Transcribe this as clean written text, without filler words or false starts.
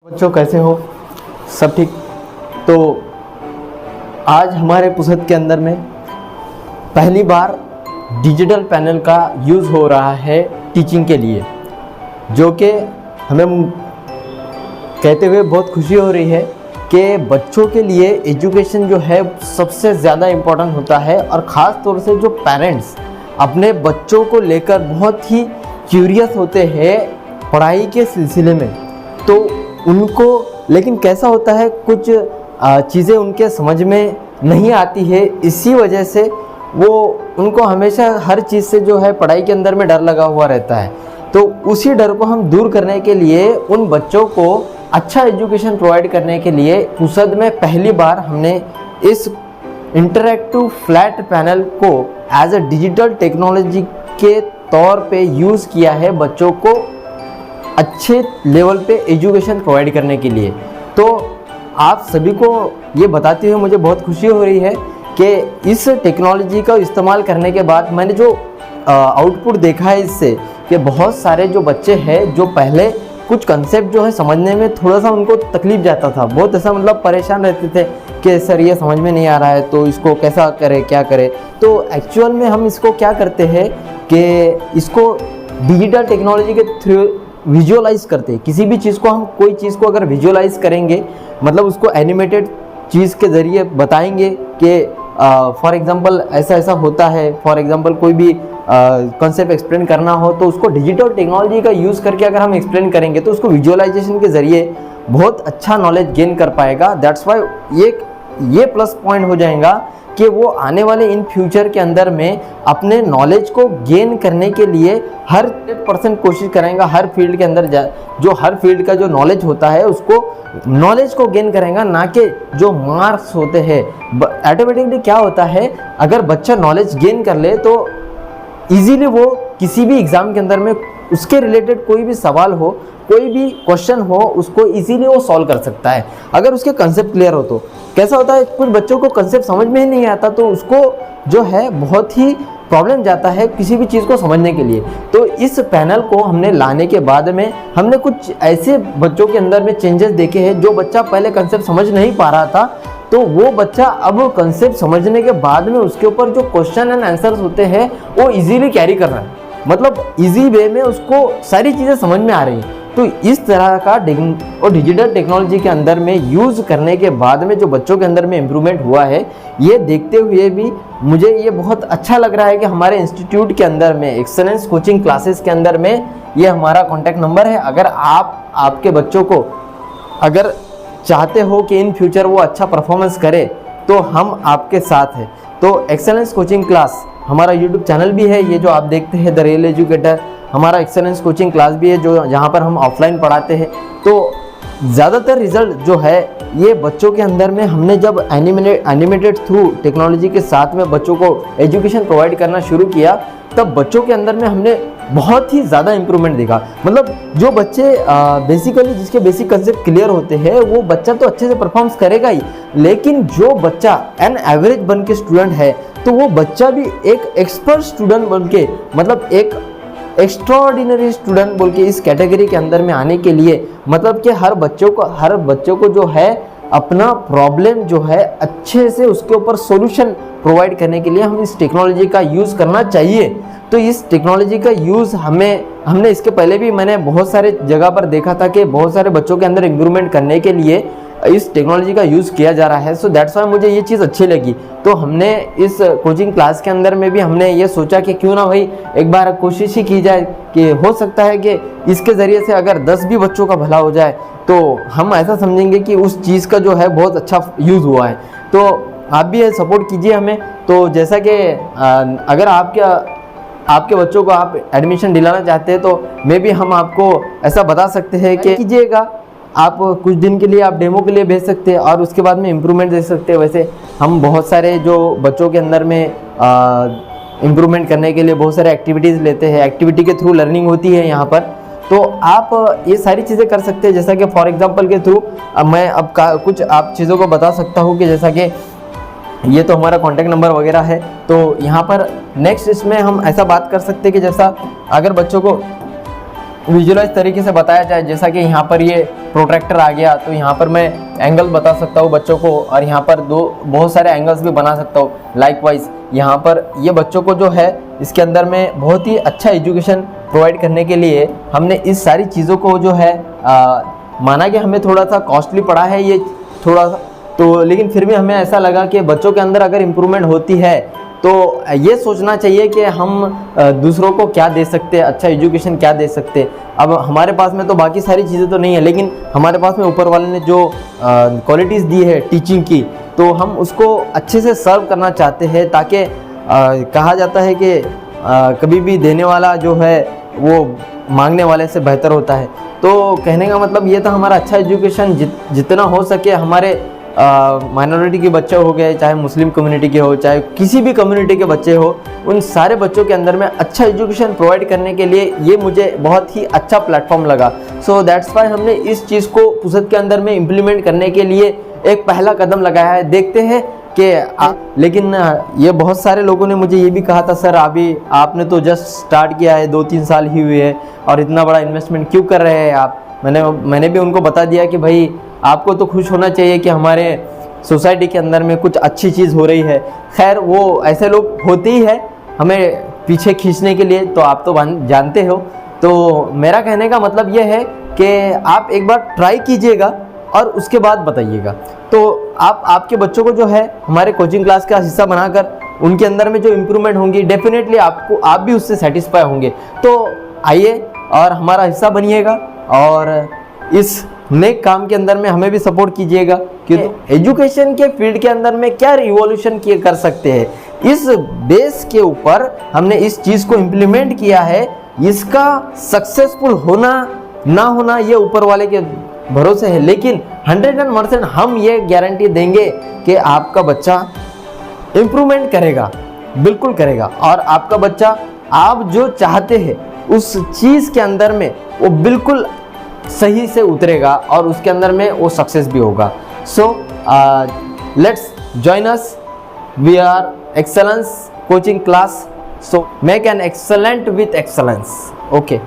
बच्चों कैसे हो? सब ठीक? तो आज हमारे पुस्तक के अंदर में पहली बार डिजिटल पैनल का यूज़ हो रहा है टीचिंग के लिए, जो कि हमें कहते हुए बहुत खुशी हो रही है कि बच्चों के लिए एजुकेशन जो है सबसे ज़्यादा इम्पोर्टेंट होता है। और ख़ास तौर से जो पेरेंट्स अपने बच्चों को लेकर बहुत ही क्यूरियस होते हैं पढ़ाई के सिलसिले में, तो उनको लेकिन कैसा होता है, कुछ चीज़ें उनके समझ में नहीं आती है। इसी वजह से वो उनको हमेशा हर चीज़ से जो है पढ़ाई के अंदर में डर लगा हुआ रहता है। तो उसी डर को हम दूर करने के लिए, उन बच्चों को अच्छा एजुकेशन प्रोवाइड करने के लिए पुसद में पहली बार हमने इस इंटरैक्टिव फ्लैट पैनल को एज अ डिजिटल टेक्नोलॉजी के तौर पे यूज़ किया है बच्चों को अच्छे लेवल पे एजुकेशन प्रोवाइड करने के लिए। तो आप सभी को ये बताते हुए मुझे बहुत खुशी हो रही है कि इस टेक्नोलॉजी का इस्तेमाल करने के बाद मैंने जो आउटपुट देखा है इससे, कि बहुत सारे जो बच्चे हैं जो पहले कुछ कंसेप्ट जो है समझने में थोड़ा सा उनको तकलीफ जाता था, बहुत ऐसा मतलब परेशान रहते थे कि सर ये समझ में नहीं आ रहा है, तो इसको कैसा करें, क्या करें। तो एक्चुअल में हम इसको क्या करते हैं कि इसको डिजिटल टेक्नोलॉजी के थ्रू विजुअलाइज करते हैं। किसी भी चीज़ को हम, कोई चीज़ को अगर विजुअलाइज करेंगे, मतलब उसको एनिमेटेड चीज़ के ज़रिए बताएंगे कि फॉर एग्जांपल ऐसा ऐसा होता है, फॉर एग्जांपल कोई भी कॉन्सेप्ट एक्सप्लेन करना हो तो उसको डिजिटल टेक्नोलॉजी का यूज़ करके अगर हम एक्सप्लेन करेंगे तो उसको विजुअलाइजेशन के ज़रिए बहुत अच्छा नॉलेज गेन कर पाएगा। दैट्स वाई ये प्लस पॉइंट हो जाएगा कि वो आने वाले इन फ्यूचर के अंदर में अपने नॉलेज को गेन करने के लिए 100% कोशिश करेंगे। हर फील्ड के अंदर जो हर फील्ड का जो नॉलेज होता है उसको नॉलेज को गेन करेगा, ना कि जो मार्क्स होते हैं। ऑटोमेटिकली क्या होता है, अगर बच्चा नॉलेज गेन कर ले तो इजीली वो किसी भी एग्ज़ाम के अंदर में उसके रिलेटेड कोई भी सवाल हो, कोई भी क्वेश्चन हो, उसको इजीली वो सॉल्व कर सकता है अगर उसके कंसेप्ट क्लियर हो। तो कैसा होता है, कुछ बच्चों को कंसेप्ट समझ में ही नहीं आता तो उसको जो है बहुत ही प्रॉब्लम जाता है किसी भी चीज़ को समझने के लिए। तो इस पैनल को हमने लाने के बाद में हमने कुछ ऐसे बच्चों के अंदर में चेंजेस देखे हैं, जो बच्चा पहले कंसेप्ट समझ नहीं पा रहा था, तो वो बच्चा अब कंसेप्ट समझने के बाद में उसके ऊपर जो क्वेश्चन एंड आंसर्स होते हैं वो इजीली कैरी कर रहा है, मतलब इजी वे में उसको सारी चीज़ें समझ में आ रही हैं। तो इस तरह का और डिजिटल टेक्नोलॉजी के अंदर में यूज़ करने के बाद में जो बच्चों के अंदर में इम्प्रूवमेंट हुआ है, ये देखते हुए भी मुझे ये बहुत अच्छा लग रहा है कि हमारे इंस्टीट्यूट के अंदर में एक्सेलेंस कोचिंग क्लासेस के अंदर में ये हमारा कॉन्टैक्ट नंबर है। अगर आप आपके बच्चों को अगर चाहते हो कि इन फ्यूचर वो अच्छा परफॉर्मेंस करे तो हम आपके साथ हैं। तो एक्सेलेंस कोचिंग क्लास हमारा यूट्यूब चैनल भी है, ये जो आप देखते हैं द रियल एजुकेटर, हमारा एक्सेलेंस कोचिंग क्लास भी है जो जहाँ पर हम ऑफलाइन पढ़ाते हैं। तो ज़्यादातर रिज़ल्ट जो है ये बच्चों के अंदर में हमने जब एनिमेटेड थ्रू टेक्नोलॉजी के साथ में बच्चों को एजुकेशन प्रोवाइड करना शुरू किया, तब बच्चों के अंदर में हमने बहुत ही ज़्यादा इम्प्रूवमेंट देखा। मतलब जो बच्चे बेसिकली जिसके बेसिक कंसेप्ट क्लियर होते हैं वो बच्चा तो अच्छे से परफॉर्म करेगा ही, लेकिन जो बच्चा एन एवरेज बन के स्टूडेंट है तो वो बच्चा भी एक एक्सपर्ट स्टूडेंट बन के, मतलब एक एक्स्ट्राऑर्डिनरी स्टूडेंट बोल के इस कैटेगरी के अंदर में आने के लिए, मतलब कि हर बच्चों को जो है अपना प्रॉब्लम जो है अच्छे से उसके ऊपर सॉल्यूशन प्रोवाइड करने के लिए हम इस टेक्नोलॉजी का यूज़ करना चाहिए। तो इस टेक्नोलॉजी का यूज़ हमने इसके पहले भी मैंने बहुत सारे जगह पर देखा था कि बहुत सारे बच्चों के अंदर इम्प्रूवमेंट करने के लिए इस टेक्नोलॉजी का यूज़ किया जा रहा है। सो दैट्स वाई मुझे ये चीज़ अच्छी लगी। तो हमने इस कोचिंग क्लास के अंदर में भी हमने ये सोचा कि क्यों ना भाई एक बार कोशिश ही की जाए, कि हो सकता है कि इसके ज़रिए से अगर 10 भी बच्चों का भला हो जाए तो हम ऐसा समझेंगे कि उस चीज़ का जो है बहुत अच्छा यूज़ हुआ है। तो आप भी सपोर्ट कीजिए हमें। तो जैसा कि अगर आपके बच्चों को आप एडमिशन दिलाना चाहते हैं तो मे भी हम आपको ऐसा बता सकते हैं कि कीजिएगा, आप कुछ दिन के लिए आप डेमो के लिए भेज सकते हैं और उसके बाद में इम्प्रूवमेंट दे सकते हैं। वैसे हम बहुत सारे जो बच्चों के अंदर में इम्प्रूवमेंट करने के लिए बहुत सारे एक्टिविटीज़ लेते हैं, एक्टिविटी के थ्रू लर्निंग होती है यहाँ पर। तो आप ये सारी चीज़ें कर सकते हैं, जैसा कि फॉर एग्जांपल के थ्रू मैं अब कुछ आप चीज़ों को बता सकता हूँ कि जैसा कि ये तो हमारा कॉन्टैक्ट नंबर वगैरह है। तो यहाँ पर नेक्स्ट इसमें हम ऐसा बात कर सकते हैं कि जैसा अगर बच्चों को विजुअलाइज तरीके से बताया जाए, जैसा कि यहाँ पर ये प्रोट्रैक्टर आ गया तो यहाँ पर मैं एंगल बता सकता हूँ बच्चों को, और यहाँ पर बहुत सारे एंगल्स भी बना सकता हूँ। लाइकवाइज यहाँ पर ये बच्चों को जो है इसके अंदर में बहुत ही अच्छा एजुकेशन प्रोवाइड करने के लिए हमने इस सारी चीज़ों को जो है माना कि हमें थोड़ा सा कॉस्टली पड़ा है ये थोड़ा सा, तो लेकिन फिर भी हमें ऐसा लगा कि बच्चों के अंदर अगर इम्प्रूवमेंट होती है तो ये सोचना चाहिए कि हम दूसरों को क्या दे सकते हैं, अच्छा एजुकेशन क्या दे सकते हैं। अब हमारे पास में तो बाकी सारी चीज़ें तो नहीं है, लेकिन हमारे पास में ऊपर वाले ने जो क्वालिटीज़ दी है टीचिंग की, तो हम उसको अच्छे से सर्व करना चाहते हैं, ताकि कहा जाता है कि कभी भी देने वाला जो है वो मांगने वाले से बेहतर होता है। तो कहने का मतलब ये था, हमारा अच्छा एजुकेशन जितना हो सके हमारे माइनॉरिटी के बच्चे हो गए, चाहे मुस्लिम कम्युनिटी के हो, चाहे किसी भी कम्युनिटी के बच्चे हो, उन सारे बच्चों के अंदर में अच्छा एजुकेशन प्रोवाइड करने के लिए ये मुझे बहुत ही अच्छा प्लेटफॉर्म लगा। सो दैट्स वाई हमने इस चीज़ को पुसद के अंदर में इम्प्लीमेंट करने के लिए एक पहला कदम लगाया है। देखते हैं कि लेकिन ये बहुत सारे लोगों ने मुझे ये भी कहा था, सर अभी आपने तो जस्ट स्टार्ट किया है, 2-3 साल ही हुए हैं और इतना बड़ा इन्वेस्टमेंट क्यों कर रहे हैं आप। मैंने भी उनको बता दिया कि भाई आपको तो खुश होना चाहिए कि हमारे सोसाइटी के अंदर में कुछ अच्छी चीज़ हो रही है। खैर वो ऐसे लोग होते ही है हमें पीछे खींचने के लिए, तो आप तो जानते हो। तो मेरा कहने का मतलब ये है कि आप एक बार ट्राई कीजिएगा और उसके बाद बताइएगा। तो आपके बच्चों को जो है हमारे कोचिंग क्लास का हिस्सा बनाकर उनके अंदर में जो इम्प्रूवमेंट होंगी, डेफिनेटली आप भी उससे सेटिस्फाई होंगे। तो आइए और हमारा हिस्सा बनिएगा और इस नेक काम के अंदर में हमें भी सपोर्ट कीजिएगा, क्योंकि एजुकेशन के फील्ड के अंदर में क्या रिवॉल्यूशन कर सकते हैं, इस बेस के ऊपर हमने इस चीज़ को इम्प्लीमेंट किया है। इसका सक्सेसफुल होना ना होना ये ऊपर वाले के भरोसे है, लेकिन 100% हम ये गारंटी देंगे कि आपका बच्चा इम्प्रूवमेंट करेगा, बिल्कुल करेगा, और आपका बच्चा आप जो चाहते हैं उस चीज़ के अंदर में वो बिल्कुल सही से उतरेगा और उसके अंदर में वो सक्सेस भी होगा। So let's join us, we are excellence coaching class, so make an excellent with excellence. Okay.